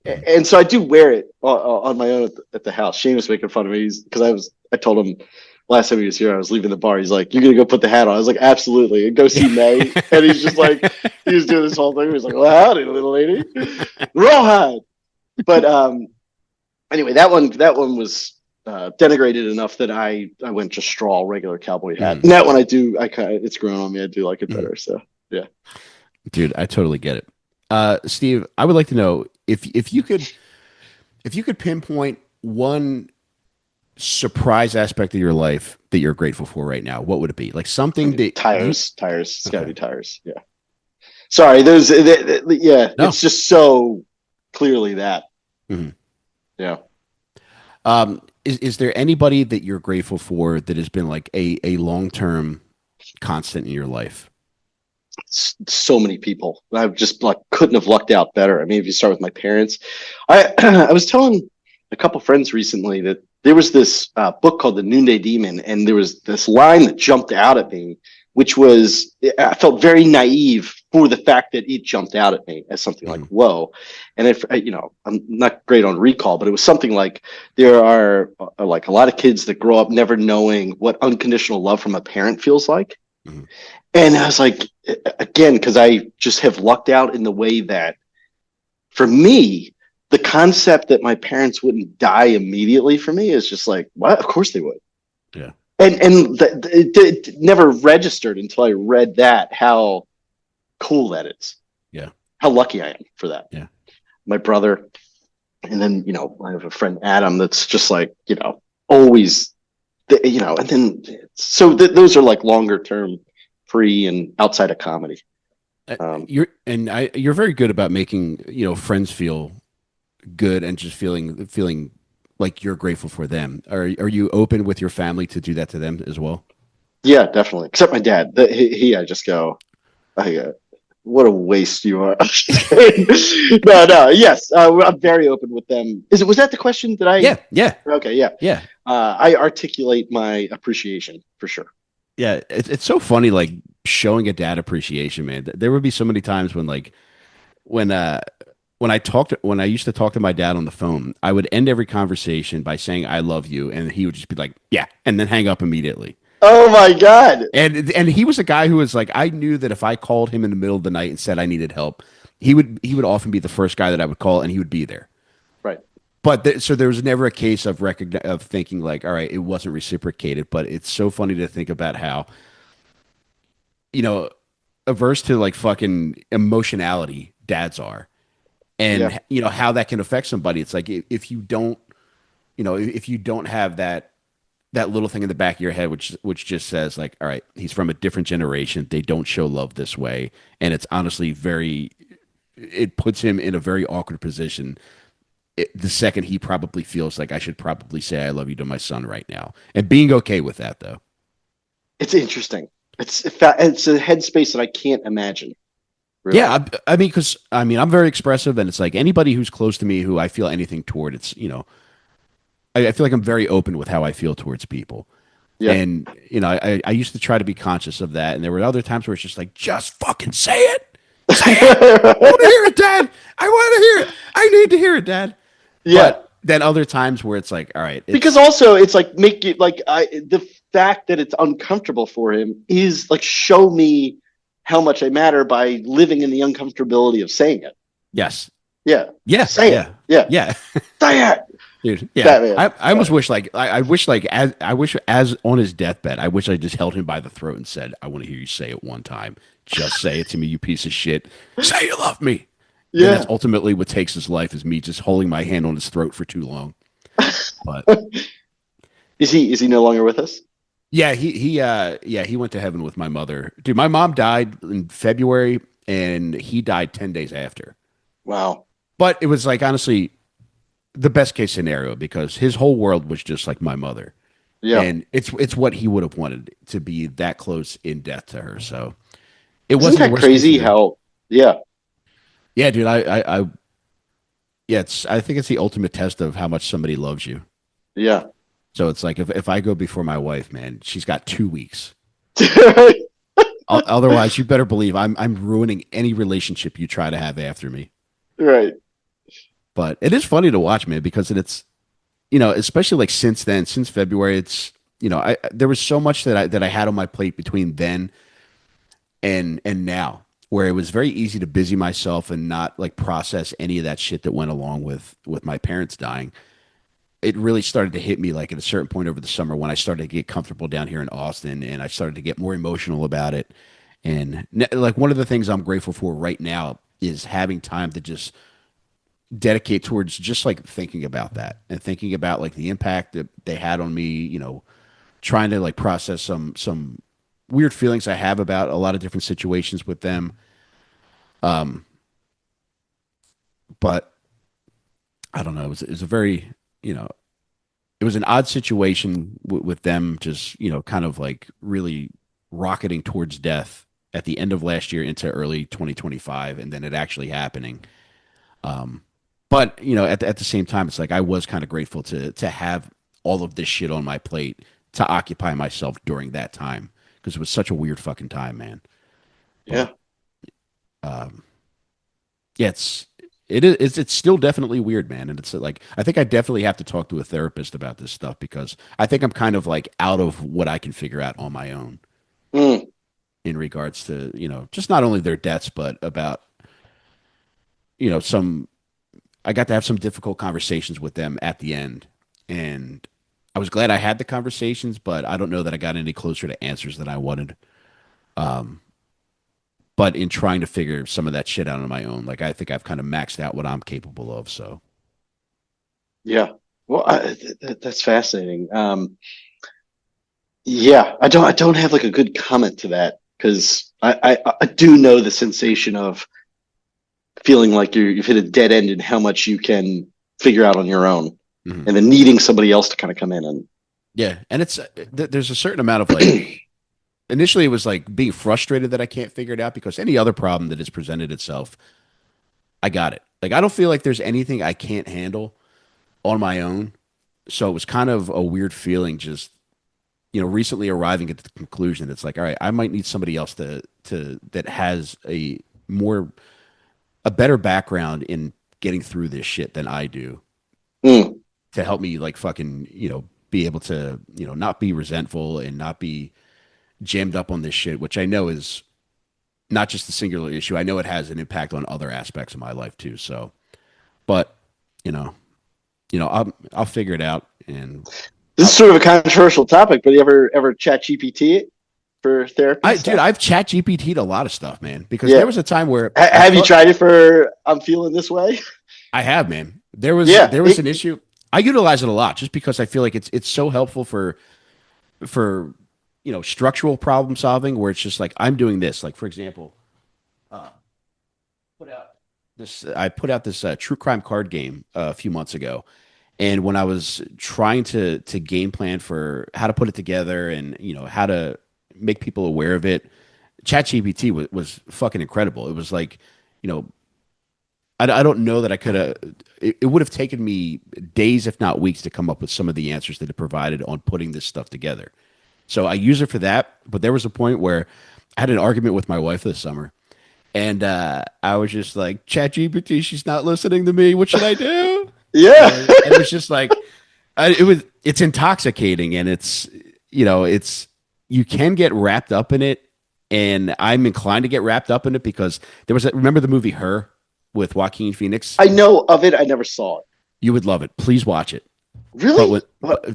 Mhm. And so I do wear it on my own at the house. Shane was making fun of me because I told him last time he was here, I was leaving the bar. He's like, "You're gonna go put the hat on." I was like, "Absolutely," and go see May. And he's just like, he was doing this whole thing. He was like, "Well, howdy, little lady, rawhide." But anyway, that one was denigrated enough that I went just straw regular cowboy hat. Mhm. And that one I kind of it's grown on me. I do like it Mhm. better. So yeah. Dude, I totally get it. Steve, I would like to know if you could pinpoint one surprise aspect of your life that you're grateful for right now, what would it be? Like I something mean, that you tires. It's got to okay. be tires. Yeah. Sorry, yeah, No. it's just so clearly that. Mhm. Yeah. Is there anybody that you're grateful for that has been like a long-term constant in your life? So many people. I've just like couldn't have lucked out better. I mean, if you start with my parents, I I was telling a couple friends recently that there was this book called The Noonday Demon, and there was this line that jumped out at me, which was I felt very naive for the fact that it jumped out at me as something like Mhm. whoa. And if I'm not great on recall, but it was something like there are like a lot of kids that grow up never knowing what unconditional love from a parent feels like. Mhm. And I was like, again, because I just have lucked out in the way that for me, the concept that my parents wouldn't die immediately for me is just like, what? Of course they would. Yeah. And it never registered until I read that how cool that is, Yeah. how lucky I am for that. Yeah. My brother, and then I have a friend Adam that's just like always, and then those are like longer term, free and outside of comedy. You're very good about making, friends feel good and just feeling like you're grateful for them. Are you open with your family to do that to them as well? Yeah, definitely. Except my dad. I just go, what a waste you are. I'm just kidding. No, no. Yes, I'm very open with them. Was that the question? Did I? Yeah, yeah, Okay, yeah. yeah, I articulate my appreciation for sure. yeah. It's so funny, like showing a dad appreciation, man. There would be so many times when like when uh when I used to talk to my dad on the phone, I would end every conversation by saying I love you, and he would just be like, yeah, and then hang up immediately. Oh my God. And he was a guy who was like, I knew that if I called him in the middle of the night and said I needed help, he would often be the first guy that I would call, and he would be there. Right. But so there was never a case of thinking like, all right, it wasn't reciprocated. But it's so funny to think about how you know averse to like fucking emotionality dads are, Yeah. and how that can affect somebody. It's like if you don't, if you don't have that little thing in the back of your head which just says like, all right, he's from a different generation, they don't show love this way, and it's honestly very, it puts him in a very awkward position the second he probably feels like I should probably say I love you to my son right now, and being okay with that though. It's interesting. It's a headspace that I can't imagine, Yeah, really. I mean, because I mean, I'm very expressive, and it's like anybody who's close to me who I feel anything toward, it's I feel like I'm very open with how I feel towards people. Yeah. And I used to try to be conscious of that, and there were other times where it's just like, just fucking say it. I want to hear it, Dad. I want to hear it. I need to hear it, Dad. Yeah. But then other times where it's like, all right, Because it's also it's like make it like the fact that it's uncomfortable for him is like show me how much I matter by living in the uncomfortability of saying it. yes, Yeah. yeah, Say it. yeah, Yeah. yeah. Say it. Dude, yeah. Batman. I almost wish like I wish like as I wish as on his deathbed, I wish I just held him by the throat and said, I want to hear you say it one time. Just say it to me, you piece of shit. Say you love me. And that's Yeah. ultimately what takes his life is me just holding my hand on his throat for too long. But Is he no longer with us? yeah, he went to heaven with my mother. Dude, my mom died in February and he died 10 days after. Wow. But it was like honestly the best case scenario because his whole world was just like my mother. Yeah. And it's what he would have wanted to be that close in death to her. So it Isn't wasn't the that worst case crazy scenario. how yeah. Yeah, dude, yeah, I think it's the ultimate test of how much somebody loves you. Yeah. So it's like if I go before my wife, man, she's got 2 weeks. Right. Otherwise, you better believe I'm ruining any relationship you try to have after me. But it is funny to watch, man, because it's especially like since then, since February, it's I there was so much that I had on my plate between then and now, where it was very easy to busy myself and not like process any of that shit that went along with my parents dying. It really started to hit me like at a certain point over the summer when I started to get comfortable down here in Austin and I started to get more emotional about it. And like one of the things I'm grateful for right now is having time to just dedicate towards just like thinking about that and thinking about like the impact that they had on me, trying to like process some weird feelings I have about a lot of different situations with them. But I don't know, it was a very, you know, it was an odd situation with them just, kind of like really rocketing towards death at the end of last year into early 2025 and then it actually happening. But at the same time, it's like I was kind of grateful to have all of this shit on my plate to occupy myself during that time because it was such a weird fucking time, man. But Yeah. yeah, it's still definitely weird, man. And it's like I think I definitely have to talk to a therapist about this stuff because I think I'm kind of like out of what I can figure out on my own Mm. in regards to just not only their deaths but about some I got to have some difficult conversations with them at the end. And I was glad I had the conversations, but I don't know that I got any closer to answers than I wanted. But in trying to figure some of that shit out on my own, like I think I've kind of maxed out what I'm capable of. So, Yeah. Well, that's fascinating. Yeah, I don't have like a good comment to that because I do know the sensation of feeling like you've hit a dead end in how much you can figure out on your own, mhm. and then needing somebody else to kind of come in and Yeah. And there's a certain amount of like, initially it was like being frustrated that I can't figure it out because any other problem that has presented itself, I got it. Like, I don't feel like there's anything I can't handle on my own. So it was kind of a weird feeling just recently arriving at the conclusion that it's like, all right, I might need somebody else to that has a better background in getting through this shit than I do mm, to help me like fucking, be able to, not be resentful and not be jammed up on this shit, which I know is not just a singular issue. I know it has an impact on other aspects of my life too. So, but you know, I'll figure it out and this is I'll, sort of a controversial topic, but you ever chat GPT it for therapy dude, stuff? I've chat GPT'd a lot of stuff, man, because there Yeah. was a time where I Have you thought tried it for I'm feeling this way? I have, man. There was Yeah. there was an issue. I utilize it a lot just because I feel like it's so helpful for structural problem solving where it's just like I'm doing this. Like for example, put out this I put out this true crime card game a few months ago, and when I was trying to game plan for how to put it together and how to make people aware of it, ChatGPT was fucking incredible. It was like, you know, I don't know that I could have. It would have taken me days, if not weeks, to come up with some of the answers that it provided on putting this stuff together. So I use it for that. But there was a point where I had an argument with my wife this summer, and I was just like, ChatGPT, she's not listening to me. What should I do? Yeah. And it was just like, it's intoxicating, and it's you can get wrapped up in it, and I'm inclined to get wrapped up in it because remember the movie Her with Joaquin Phoenix? I know of it. I never saw it. You would love it. Please watch it. Really?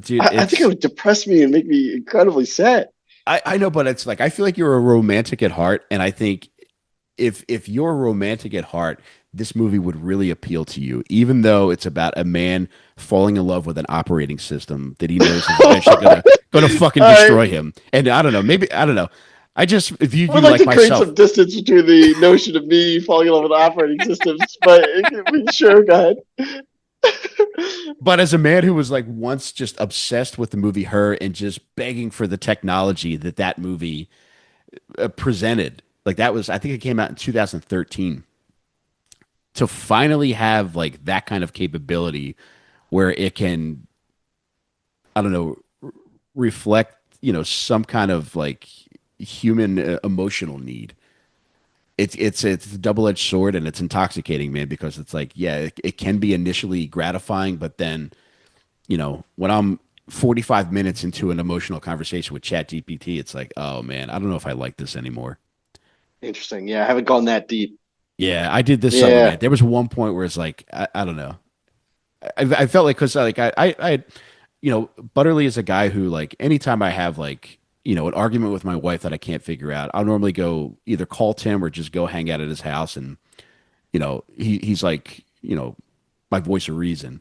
Dude, I think it would depress me and make me incredibly sad. I know, but it's like I feel like you're a romantic at heart, and I think if you're romantic at heart, this movie would really appeal to you, even though it's about a man falling in love with an operating system that he knows is eventually gonna fucking All right. destroy him. And I don't know, maybe I don't know. I just viewed I you would like like to create myself. some distance between the notion of me falling in love with operating systems, but sure, go ahead. But as a man who was like once just obsessed with the movie Her and just begging for the technology that movie presented, like that was I think it came out in 2013, to finally have like that kind of capability where it can, I don't know, reflect, some kind of like human emotional need. It's a double-edged sword, and it's intoxicating, man, because it's like, yeah, it can be initially gratifying, but then, when I'm 45 minutes into an emotional conversation with ChatGPT, it's like, oh man, I don't know if I like this anymore. Interesting. Yeah, I haven't gone that deep. Yeah, I did this summer, Yeah. man. There was one point where it's like, I don't know. I felt like because like Butterly is a guy who like anytime I have like an argument with my wife that I can't figure out, I'll normally go either call Tim or just go hang out at his house, and he's like my voice of reason.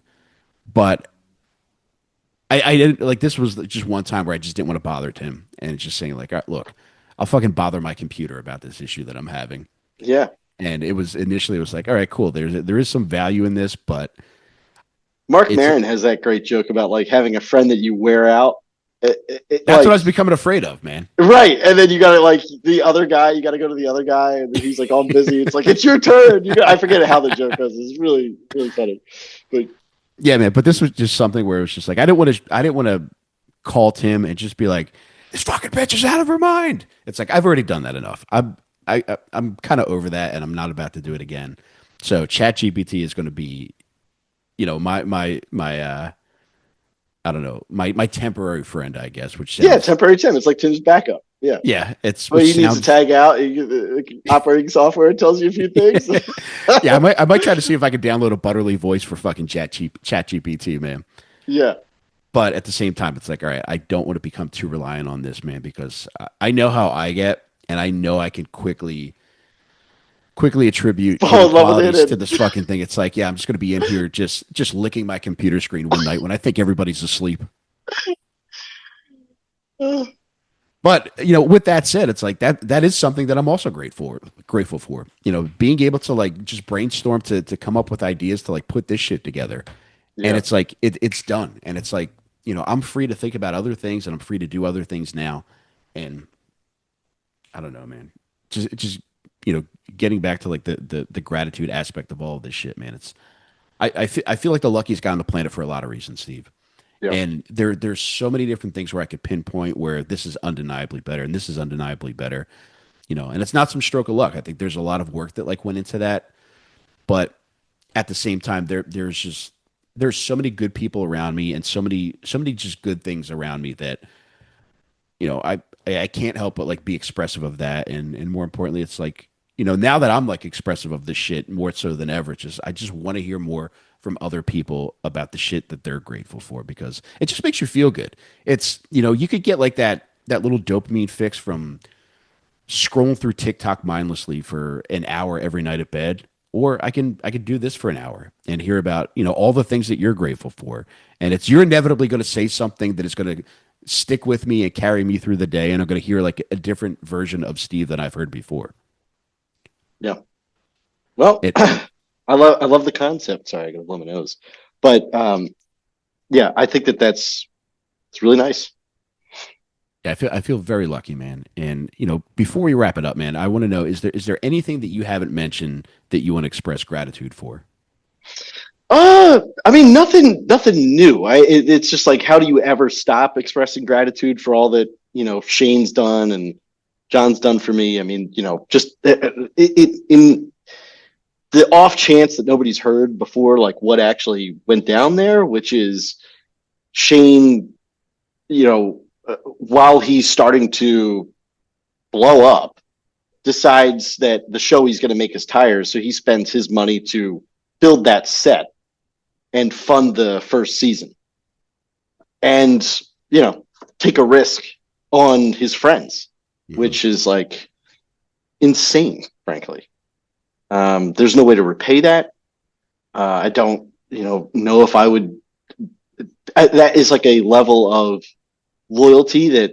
But I didn't like this was just one time where I just didn't want to bother Tim, and it's just saying like, all right, look, I'll fucking bother my computer about this issue that I'm having. Yeah. And it was like, all right, cool. There is some value in this, but Mark it's Maron has that great joke about like having a friend that you wear out. that's what I Like was becoming afraid of, man. right, and then you got to like the other guy. You got to go to the other guy, and he's like all busy. It's like it's your turn. I forget how the joke goes. It's really really funny, but Yeah, man. But this was just something where it was just like I didn't want to call Tim and just be like, this fucking bitch is out of her mind. It's like I've already done that enough. I'm kind of over that, and I'm not about to do it again. So ChatGPT is going to be, my I don't know, my temporary friend, I guess, which yeah, sounds temporary Tim. It's like Tim's backup. Yeah. yeah, it's Well, which he needs to sounds tag out. Operating software tells you a few things. yeah. I might try to see if I could download a Butterly voice for fucking ChatGPT, man. Yeah. But at the same time, it's like, all right, I don't want to become too reliant on this, man, because I know how I get, and I know I can quickly attribute Fall human in love with qualities to it. this fucking thing. It's like, yeah, I'm just going to be in here just licking my computer screen one night when I think everybody's asleep. And But with that said, it's like that is something that I'm also grateful for. Being able to like just brainstorm to come up with ideas to like put this shit together, and yeah. it's like it's done, and it's like I'm free to think about other things, and I'm free to do other things now, and I don't know, man. Just you know, getting back to like the gratitude aspect of all of this shit, man. I feel like the luckiest guy on the planet for a lot of reasons, Steve. Yeah. And there's so many different things where I could pinpoint where this is undeniably better and this is undeniably better, and it's not some stroke of luck. I think there's a lot of work that like went into that, but at the same time, there's so many good people around me and so many just good things around me that I can't help but like be expressive of that, and more importantly, it's like now that I'm like expressive of this shit more so than ever, I just want to hear more from other people about the shit that they're grateful for because it just makes you feel good. It's you could get like that little dopamine fix from scrolling through TikTok mindlessly for an hour every night at bed, or I could do this for an hour and hear about all the things that you're grateful for, and you're inevitably going to say something that is going to stick with me and carry me through the day, and I'm going to hear like a different version of Steve than I've heard before. Yeah. Well, It I love the concept. Sorry, I got to blow my nose. But yeah, I think that's it's really nice. Yeah, I feel very lucky, man. And before we wrap it up, man, I want to know, is there anything that you haven't mentioned that you want to express gratitude for? I mean, nothing new. It's just like, how do you ever stop expressing gratitude for all that, Shane's done and John's done for me? I mean, just in the off chance that nobody's heard before, like what actually went down there, which is Shane, while he's starting to blow up, decides that the show he's going to make is tires, so he spends his money to build that set and fund the first season, and take a risk on his friends, Hmm. which is like insane, frankly. There's no way to repay that. I don't, know if I would. That is like a level of loyalty that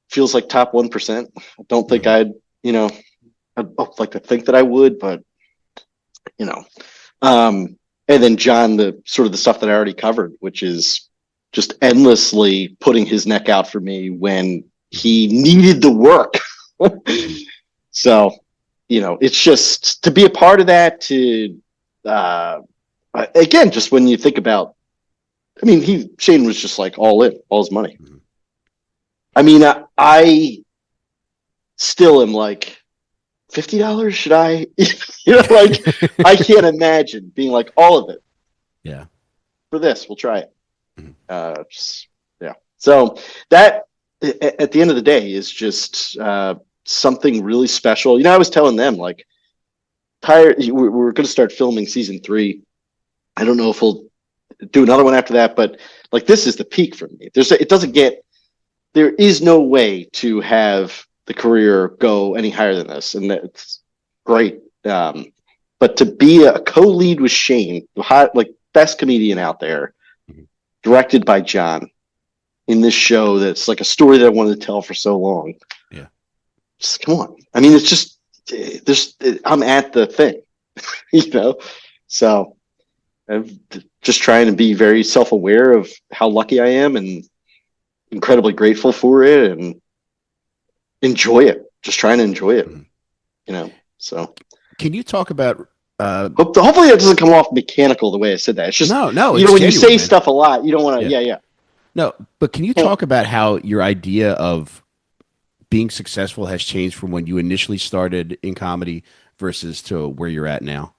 feels like top 1%. I don't think Hmm. I'd like to think that I would, but you know, um, and then John, the sort of the stuff that I already covered, which is just endlessly putting his neck out for me when Hmm. he needed the work. Hmm. So, it's just to be a part of that. Uh, Again, just when you think about, I mean, Shane was just like all in, all his money. Hmm. I mean, I still am like, $50? Should I? Like, I can't imagine being like, all of it Yeah. for this. We'll try it. Mhm. Just, yeah. So that, at the end of the day, is just something really special. I was telling them, like, tired. We're going to start filming season 3. I don't know if we'll do another one after that, but like, this is the peak for me. It doesn't get. There is no way to have the career go any higher than this, and that's great. But to be a co-lead with Shane, the hot, like, best comedian out there, Mhm. directed by John, in this show that's like a story that I wanted to tell for so long. Yeah. Just come on. I mean, it's just there's I'm at the thing, you know. So I'm just trying to be very self-aware of how lucky I am and incredibly grateful for it, and enjoy it. Just trying to enjoy it, Mhm. So Can you talk about? Uh, hopefully that doesn't come off mechanical the way I said that. It's just, no, no, it's when you genuine, say man. stuff a lot, you don't want to. Yeah. Yeah, yeah. No, but can you talk about how your idea of being successful has changed from when you initially started in comedy versus to where you're at now?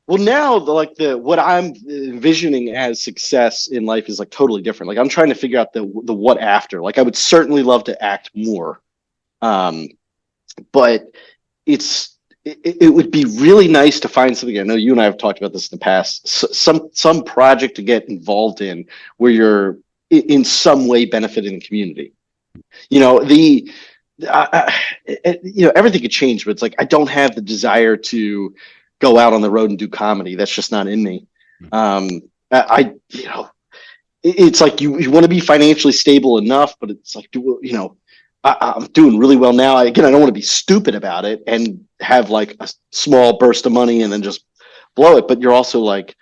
Well, now the what I'm envisioning as success in life is like totally different. Like, I'm trying to figure out the what after. Like, I would certainly love to act more, um, but it would be really nice to find something. I know you and I have talked about this in the past. Some project to get involved in where you're in some way benefiting the community. The everything could change, but it's like, I don't have the desire to go out on the road and do comedy. That's just not in me. Um, it's like, you want to be financially stable enough, but it's like, I'm doing really well now. Again, I don't want to be stupid about it and have like a small burst of money and then just blow it. But you're also like,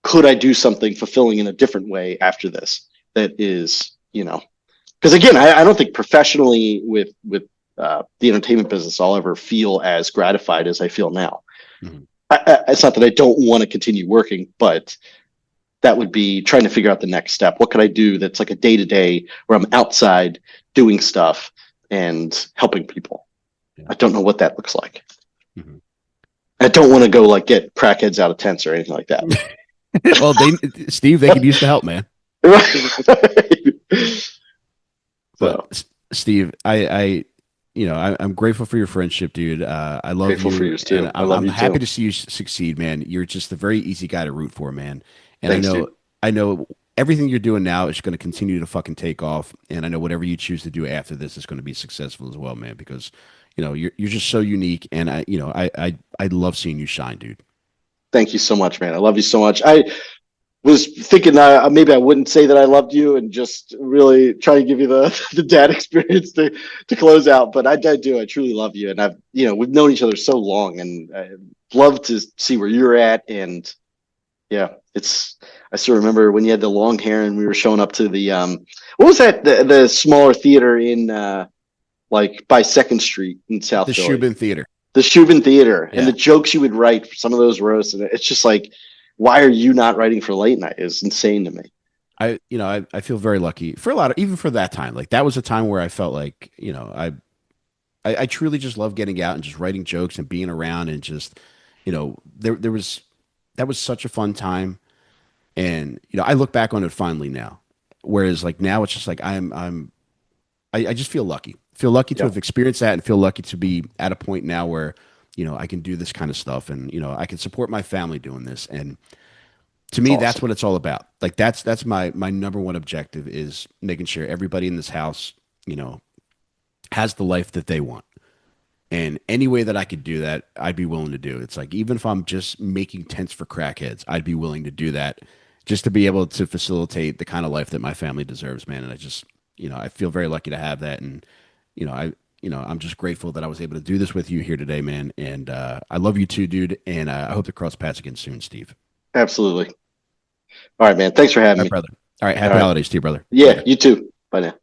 could I do something fulfilling in a different way after this? That is, because again, I don't think professionally with the entertainment business I'll ever feel as gratified as I feel now. Mhm. It's not that I don't want to continue working, but that would be trying to figure out the next step. What could I do that's like a day to day where I'm outside doing stuff and helping people? Yeah. I don't know what that looks like. Mhm. I don't want to go like get crackheads out of tents or anything like that. Well, Steve, they could use the help, man. But So Steve, I'm grateful for your friendship, dude. I love grateful for you, yours and too. I I'm love I'm you happy too. to see you succeed, man. You're just a very easy guy to root for, man. And I Thanks, know, dude. I know everything you're doing now is going to continue to fucking take off, and I know whatever you choose to do after this is going to be successful as well, man. Because you're just so unique, and I love seeing you shine, dude. Thank you so much, man. I love you so much. was thinking maybe I wouldn't say that I loved you and just really try to give you the the dad experience to close out. But I do. I truly love you, and we've known each other so long, and I love to see where you're at. And yeah, it's I still remember when you had the long hair and we were showing up to the what was that the smaller theater in like by Second Street in The South Philly, Shubin Theater. the Shubin Theater, and the Yeah. jokes you would write for some of those roasts, and it's just like, why are you not writing for late night? It's insane to me. I feel very lucky for a lot of, even for that time. Like that was a time where I felt like, I truly just love getting out and just writing jokes and being around and just, there was, that was such a fun time. And, I look back on it fondly now. Whereas like now it's just like, I just feel lucky to Yeah, have experienced that and feel lucky to be at a point now where, I can do this kind of stuff and, I can support my family doing this. And to it's me, that's awesome. what it's all about. Like that's my number one objective is making sure everybody in this house, has the life that they want. And any way that I could do that, I'd be willing to do. It's like even if I'm just making tents for crackheads, I'd be willing to do that just to be able to facilitate the kind of life that my family deserves, man. And I just, I feel very lucky to have that. And, I'm just grateful that I was able to do this with you here today, man. And I love you too, dude. And I hope to cross paths again soon, Steve. Absolutely. All right, man. Thanks for All having right, me. brother. All right. All Happy right. holidays to you, brother. Yeah, Later. you too. Bye now.